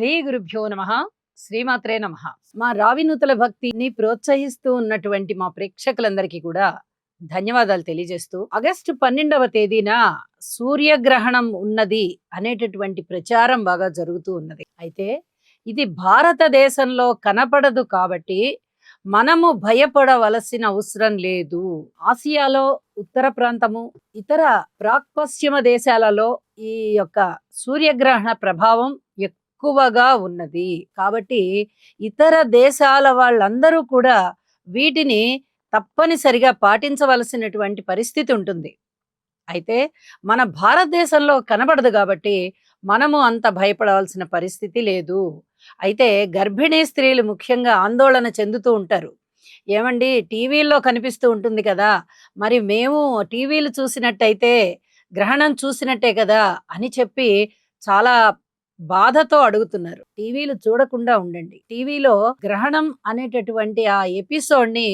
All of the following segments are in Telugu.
శ్రీ గురుభ్యో నమః. శ్రీమాత్రే నమః. మా రావినూతల భక్తిని ప్రోత్సహిస్తూ ఉన్నటువంటి మా ప్రేక్షకులందరికీ కూడా ధన్యవాదాలు తెలియజేస్తూ, ఆగస్టు 12వ తేదీన సూర్యగ్రహణం ఉన్నది అనేటటువంటి ప్రచారం బాగా జరుగుతూ ఉన్నది. అయితే ఇది భారతదేశంలో కనపడదు కాబట్టి మనము భయపడవలసిన అవసరం లేదు. ఆసియాలో ఉత్తర ప్రాంతము, ఇతర ప్రాక్పశ్చిమ దేశాలలో ఈ యొక్క సూర్యగ్రహణ ప్రభావం ఎక్కువగా ఉన్నది. కాబట్టి ఇతర దేశాల వాళ్ళందరూ కూడా వీటిని తప్పనిసరిగా పాటించవలసినటువంటి పరిస్థితి ఉంటుంది. అయితే మన భారతదేశంలో కనబడదు కాబట్టి మనము అంత భయపడవలసిన పరిస్థితి లేదు. అయితే గర్భిణీ స్త్రీలు ముఖ్యంగా ఆందోళన చెందుతూ ఉంటారు. ఏమండి, టీవీల్లో కనిపిస్తూ ఉంటుంది కదా, మరి మేము టీవీలు చూసినట్టయితే గ్రహణం చూసినట్టే కదా అని చెప్పి చాలా బాధతో అడుగుతున్నారు. టీవీలు చూడకుండా ఉండండి. టీవీలో గ్రహణం అనేటటువంటి ఆ ఎపిసోడ్ని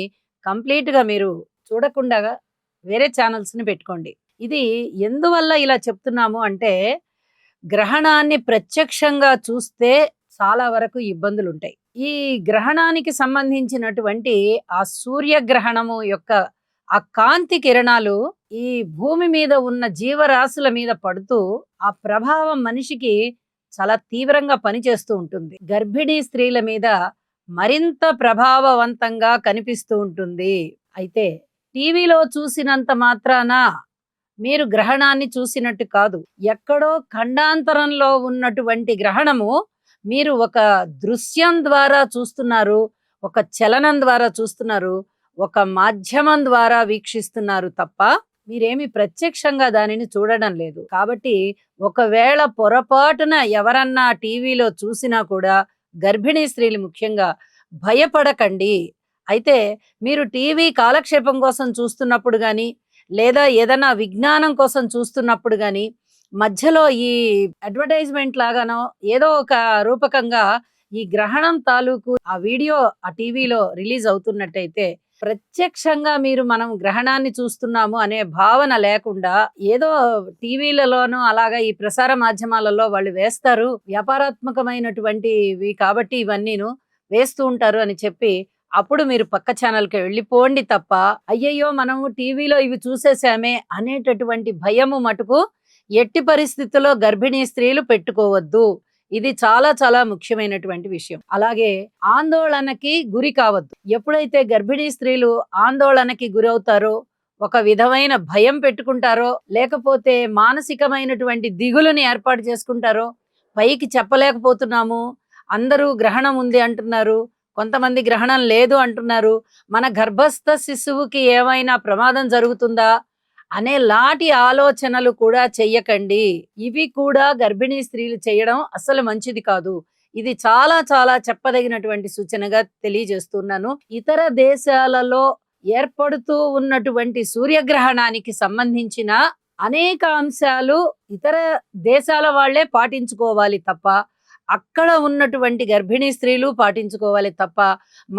కంప్లీట్గా మీరు చూడకుండా వేరే ఛానల్స్ని పెట్టుకోండి. ఇది ఎందువల్ల ఇలా చెప్తున్నాము అంటే, గ్రహణాన్ని ప్రత్యక్షంగా చూస్తే చాలా వరకు ఇబ్బందులు ఉంటాయి. ఈ గ్రహణానికి సంబంధించినటువంటి ఆ సూర్యగ్రహణము యొక్క ఆ కాంతి కిరణాలు ఈ భూమి మీద ఉన్న జీవరాశుల మీద పడుతూ ఆ ప్రభావం మనిషికి చాలా తీవ్రంగా పనిచేస్తూ ఉంటుంది. గర్భిణీ స్త్రీల మీద మరింత ప్రభావవంతంగా కనిపిస్తూ ఉంటుంది. అయితే టీవీలో చూసినంత మాత్రాన మీరు గ్రహణాన్ని చూసినట్టు కాదు. ఎక్కడో ఖండాంతరంలో ఉన్నటువంటి గ్రహణము మీరు ఒక దృశ్యం ద్వారా చూస్తున్నారు, ఒక చలనం ద్వారా చూస్తున్నారు, ఒక మాధ్యమం ద్వారా వీక్షిస్తున్నారు తప్ప మీరేమి ప్రత్యక్షంగా దానిని చూడడం లేదు. కాబట్టి ఒకవేళ పొరపాటున ఎవరన్నా టీవీలో చూసినా కూడా గర్భిణీ స్త్రీలు ముఖ్యంగా భయపడకండి. అయితే మీరు టీవీ కాలక్షేపం కోసం చూస్తున్నప్పుడు కానీ, లేదా ఏదైనా విజ్ఞానం కోసం చూస్తున్నప్పుడు కానీ మధ్యలో ఈ అడ్వర్టైజ్మెంట్ లాగానో ఏదో ఒక రూపకంగా ఈ గ్రహణం తాలూకు ఆ వీడియో ఆ టీవీలో రిలీజ్ అవుతున్నట్టయితే ప్రత్యక్షంగా మనం గ్రహణాన్ని చూస్తున్నాము అనే భావన లేకుండా ఏదో టీవీలలోనూ అలాగా ఈ ప్రసార మాధ్యమాలలో వాళ్ళు వేస్తారు, వ్యాపారాత్మకమైనటువంటివి కాబట్టి ఇవన్నీను వేస్తూ ఉంటారు అని చెప్పి అప్పుడు మీరు పక్క ఛానల్కి వెళ్ళిపోండి తప్ప, అయ్యయ్యో మనము టీవీలో ఇవి చూసేసామే అనేటటువంటి భయము మటుకు ఎట్టి పరిస్థితుల్లో గర్భిణీ స్త్రీలు పెట్టుకోవద్దు. ఇది చాలా చాలా ముఖ్యమైనటువంటి విషయం. అలాగే ఆందోళనకి గురి కావద్దు. ఎప్పుడైతే గర్భిణీ స్త్రీలు ఆందోళనకి గురవుతారో, ఒక విధమైన భయం పెట్టుకుంటారో, లేకపోతే మానసికమైనటువంటి దిగులుని ఏర్పాటు చేసుకుంటారో, పైకి చెప్పలేకపోతున్నాము, అందరూ గ్రహణం ఉంది అంటున్నారు, కొంతమంది గ్రహణం లేదు అంటున్నారు, మన గర్భస్థ శిశువుకి ఏమైనా ప్రమాదం జరుగుతుందా అనే లాంటి ఆలోచనలు కూడా చెయ్యకండి. ఇవి కూడా గర్భిణీ స్త్రీలు చేయడం అసలు మంచిది కాదు. ఇది చాలా చాలా చెప్పదగినటువంటి సూచనగా తెలియజేస్తున్నాను. ఇతర దేశాలలో ఏర్పడుతూ ఉన్నటువంటి సూర్యగ్రహణానికి సంబంధించిన అనేక అంశాలు ఇతర దేశాల వాళ్లే పాటించుకోవాలి తప్ప, అక్కడ ఉన్నటువంటి గర్భిణీ స్త్రీలు పాటించుకోవాలి తప్ప,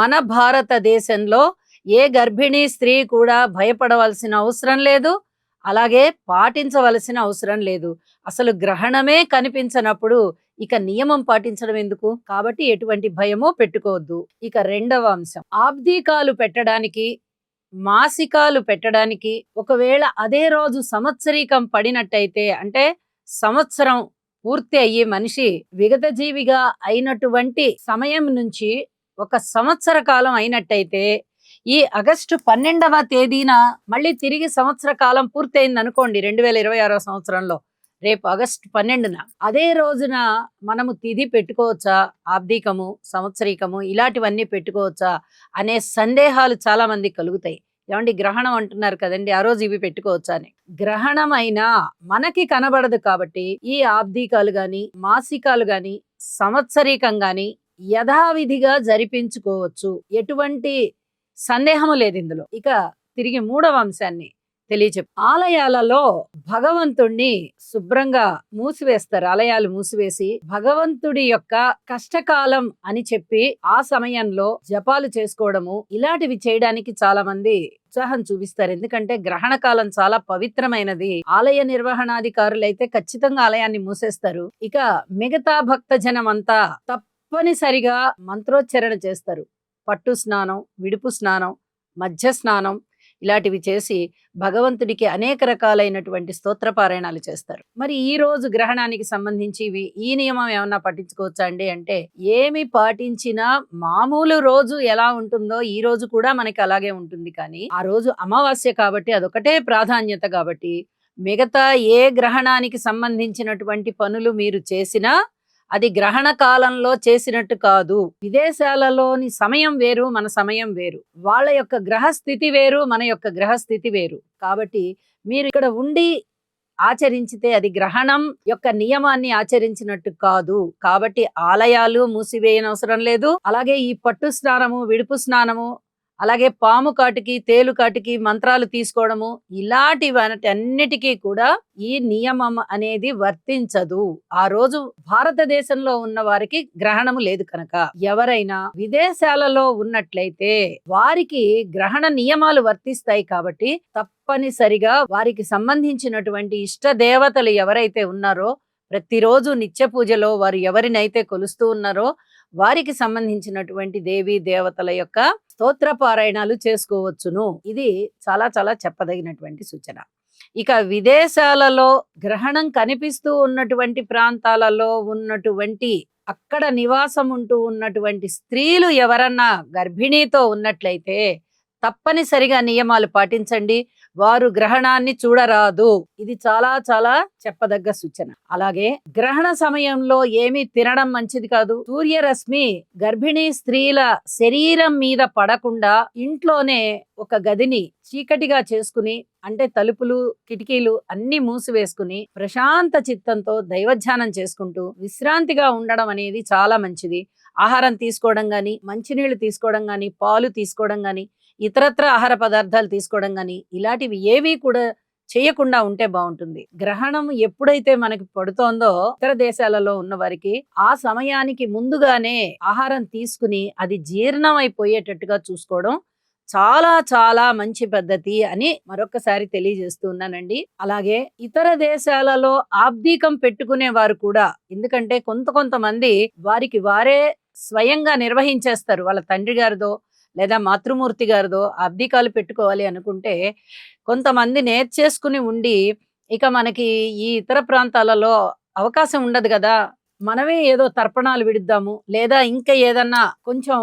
మన భారతదేశంలో ఏ గర్భిణీ స్త్రీ కూడా భయపడవలసిన అవసరం లేదు, అలాగే పాటించవలసిన అవసరం లేదు. అసలు గ్రహణమే కనిపించనప్పుడు ఇక నియమం పాటించడం ఎందుకు? కాబట్టి ఎటువంటి భయమో పెట్టుకోవద్దు. ఇక రెండవ అంశం, ఆబ్దీకాలు పెట్టడానికి, మాసికాలు పెట్టడానికి ఒకవేళ అదే రోజు సంవత్సరీకం పడినట్టయితే, అంటే సంవత్సరం పూర్తి అయ్యి మనిషి విగత జీవిగా అయినటువంటి సమయం నుంచి ఒక సంవత్సర కాలం అయినట్టయితే, ఈ ఆగస్టు 12వ తేదీన మళ్ళీ తిరిగి సంవత్సర కాలం పూర్తయింది అనుకోండి 2026 సంవత్సరంలో, రేపు ఆగస్టు 12న అదే రోజున మనము తిథి పెట్టుకోవచ్చా, ఆబ్దీకము, సంవత్సరీకము ఇలాంటివన్నీ పెట్టుకోవచ్చా అనే సందేహాలు చాలా మంది కలుగుతాయి. ఏమండి, గ్రహణం అంటున్నారు కదండి, ఆ రోజు ఇవి పెట్టుకోవచ్చా అని. గ్రహణం అయినా మనకి కనబడదు కాబట్టి ఈ ఆబ్దీకాలు గాని, మాసికాలు గాని, సంవత్సరీకం గాని యథావిధిగా జరిపించుకోవచ్చు. ఎటువంటి సందేహము లేదు ఇందులో. ఇక తిరిగి మూడవ అంశాన్ని ఆలయాలలో భగవంతుణ్ణి శుభ్రంగా మూసివేస్తారు. ఆలయాలు మూసివేసి భగవంతుడి యొక్క కష్టకాలం అని చెప్పి ఆ సమయంలో జపాలు చేసుకోవడము ఇలాంటివి చేయడానికి చాలా మంది ఉత్సాహం చూపిస్తారు. ఎందుకంటే గ్రహణ కాలం చాలా పవిత్రమైనది. ఆలయ నిర్వహణాధికారులు అయితే ఖచ్చితంగా ఆలయాన్ని మూసేస్తారు. ఇక మిగతా భక్త జనం అంతా తప్పనిసరిగా మంత్రోచ్చరణ చేస్తారు. పట్టు స్నానం, విడుపు స్నానం, మధ్య స్నానం ఇలాంటివి చేసి భగవంతుడికి అనేక రకాలైనటువంటి స్తోత్రపారాయణాలు చేస్తారు. మరి ఈ రోజు గ్రహణానికి సంబంధించి ఈ నియమం ఏమన్నా పట్టించుకోవచ్చా అండి అంటే, ఏమి పాటించినా మామూలు రోజు ఎలా ఉంటుందో ఈ రోజు కూడా మనకి అలాగే ఉంటుంది. కానీ ఆ రోజు అమావాస్య కాబట్టి అదొకటే ప్రాధాన్యత కాబట్టి మిగతా ఏ గ్రహణానికి సంబంధించినటువంటి పనులు మీరు చేసినా అది గ్రహణ కాలంలో చేసినట్టు కాదు. విదేశాలలోని సమయం వేరు, మన సమయం వేరు. వాళ్ళ యొక్క గ్రహస్థితి వేరు, మన యొక్క గ్రహస్థితి వేరు. కాబట్టి మీరు ఇక్కడ ఉండి ఆచరించితే అది గ్రహణం యొక్క నియమాన్ని ఆచరించినట్టు కాదు. కాబట్టి ఆలయాలు మూసివేయనవసరం లేదు. అలాగే ఈ పట్టు స్నానము, విడుపు స్నానము, అలాగే పాము కాటికి, తేలు కాటికి మంత్రాలు తీసుకోవడము ఇలాంటి అన్నిటికీ కూడా ఈ నియమం అనేది వర్తించదు. ఆ రోజు భారతదేశంలో ఉన్న వారికి గ్రహణము లేదు కనుక ఎవరైనా విదేశాలలో ఉన్నట్లయితే వారికి గ్రహణ నియమాలు వర్తిస్తాయి. కాబట్టి తప్పనిసరిగా వారికి సంబంధించినటువంటి ఇష్ట దేవతలు ఎవరైతే ఉన్నారో ప్రతిరోజు నిత్య పూజలో వారు ఎవరినైతే కొలుస్తూ ఉన్నారో వారికి సంబంధించినటువంటి దేవీ దేవతల యొక్క స్తోత్ర పారాయణాలు చేసుకోవచ్చును. ఇది చాలా చాలా చెప్పదగినటువంటి సూచన. ఇక విదేశాలలో గ్రహణం కనిపిస్తూ ఉన్నటువంటి ప్రాంతాలలో ఉన్నటువంటి అక్కడ నివాసం ఉంటూ ఉన్నటువంటి స్త్రీలు ఎవరన్నా గర్భిణీతో ఉన్నట్లయితే తప్పనిసరిగా నియమాలు పాటించండి. వారు గ్రహణాన్ని చూడరాదు. ఇది చాలా చాలా చెప్పదగ్గ సూచన. అలాగే గ్రహణ సమయంలో ఏమీ తినడం మంచిది కాదు. సూర్యరశ్మి గర్భిణీ స్త్రీల శరీరం మీద పడకుండా ఇంట్లోనే ఒక గదిని చీకటిగా చేసుకుని, అంటే తలుపులు, కిటికీలు అన్ని మూసివేసుకుని ప్రశాంత చిత్తంతో దైవధ్యానం చేసుకుంటూ విశ్రాంతిగా ఉండడం అనేది చాలా మంచిది. ఆహారం తీసుకోవడం గాని, మంచినీళ్లు తీసుకోవడం గాని, పాలు తీసుకోవడం గాని, ఇతరత్ర ఆహార పదార్థాలు తీసుకోవడం గాని ఇలాంటివి ఏవి కూడా చేయకుండా ఉంటే బాగుంటుంది. గ్రహణం ఎప్పుడైతే మనకి పడుతోందో ఇతర దేశాలలో ఉన్న వారికి ఆ సమయానికి ముందుగానే ఆహారం తీసుకుని అది జీర్ణం అయిపోయేటట్టుగా చూసుకోవడం చాలా చాలా మంచి పద్ధతి అని మరొకసారి తెలియజేస్తున్నానండి. అలాగే ఇతర దేశాలలో ఆబ్దీకం పెట్టుకునే వారు కూడా, ఎందుకంటే కొంతమంది వారికి వారే స్వయంగా నిర్వహించేస్తారు. వాళ్ళ తండ్రి గారిదో లేదా మాతృమూర్తి గారిదో అబ్దికాలు పెట్టుకోవాలి అనుకుంటే కొంతమంది నేర్చేసుకుని ఉండి, ఇక మనకి ఈ ఇతర ప్రాంతాలలో అవకాశం ఉండదు కదా, మనమే ఏదో తర్పణాలు విడుద్దాము లేదా ఇంకా ఏదన్నా కొంచెం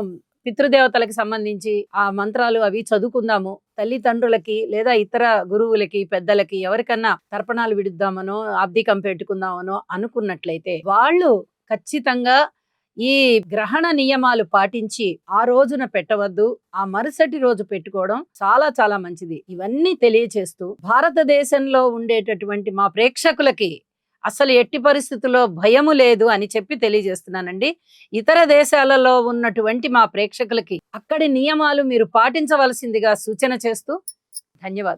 పితృదేవతలకి సంబంధించి ఆ మంత్రాలు అవి చదువుకుందాము, తల్లిదండ్రులకి లేదా ఇతర గురువులకి, పెద్దలకి ఎవరికన్నా తర్పణాలు విడుద్దామనో అబ్దికం పెట్టుకుందామనో అనుకున్నట్లయితే వాళ్ళు ఖచ్చితంగా ఈ గ్రహణ నియమాలు పాటించి ఆ రోజున పెట్టవద్దు. ఆ మరుసటి రోజు పెట్టుకోవడం చాలా చాలా మంచిది. ఇవన్నీ తెలియచేస్తూ భారతదేశంలో ఉండేటటువంటి మా ప్రేక్షకులకి అసలు ఎట్టి పరిస్థితుల్లో భయము లేదు అని చెప్పి తెలియజేస్తున్నానండి. ఇతర దేశాలలో ఉన్నటువంటి మా ప్రేక్షకులకి అక్కడి నియమాలు మీరు పాటించవలసిందిగా సూచన చేస్తూ ధన్యవాదాలు.